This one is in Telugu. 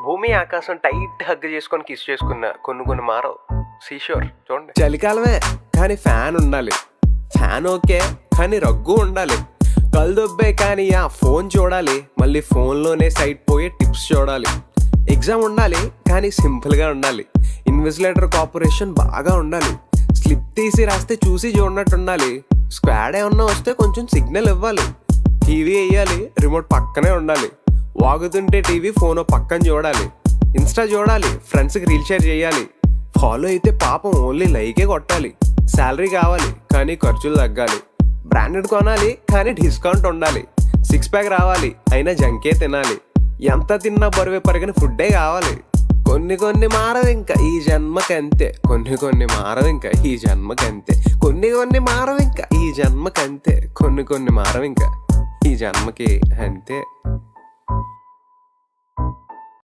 భూమి ఆకాశం టైట్ హగ్ చేసుకొని కిస్ చేసుకున్న కొన్ని మారవు. సీషోర్ చూడండి. చలికాలమే కానీ ఫ్యాన్ ఉండాలి, ఫ్యాన్ ఓకే కానీ రగ్గు ఉండాలి. కళ్ళదొబ్బే కానీ ఆ ఫోన్ చూడాలి, మళ్ళీ ఫోన్లోనే సైట్ పోయే టిప్స్ చూడాలి. ఎగ్జామ్ ఉండాలి కానీ సింపుల్గా ఉండాలి. ఇన్విజిలేటర్ కార్పొరేషన్ బాగా ఉండాలి. స్లిప్ తీసి రాస్తే చూసి చూడనట్టు ఉండాలి. స్క్వాడ్ ఏమన్నా వస్తే కొంచెం సిగ్నల్ ఇవ్వాలి. టీవీ వేయాలి, రిమోట్ పక్కనే ఉండాలి. వాగుతుంటే టీవీ ఫోన్ పక్కన చూడాలి. ఇన్స్టా చూడాలి, ఫ్రెండ్స్కి రీల్ షేర్ చేయాలి. ఫాలో అయితే పాపం ఓన్లీ లైకే కొట్టాలి. శాలరీ కావాలి కానీ ఖర్చులు తగ్గాలి. బ్రాండెడ్ కొనాలి కానీ డిస్కౌంట్ ఉండాలి. 6 ప్యాక్ రావాలి అయినా జంకే తినాలి. ఎంత తిన్నా బరువే పరిగిన ఫుడ్డే కావాలి. కొన్ని మారవు ఇంకా ఈ జన్మకంతే, కొన్ని మారవు ఇంకా ఈ జన్మకంతే, కొన్ని మారవు ఇంకా ఈ జన్మకంతే, కొన్ని మారవు ఇంకా ఈ జన్మకి అంతే.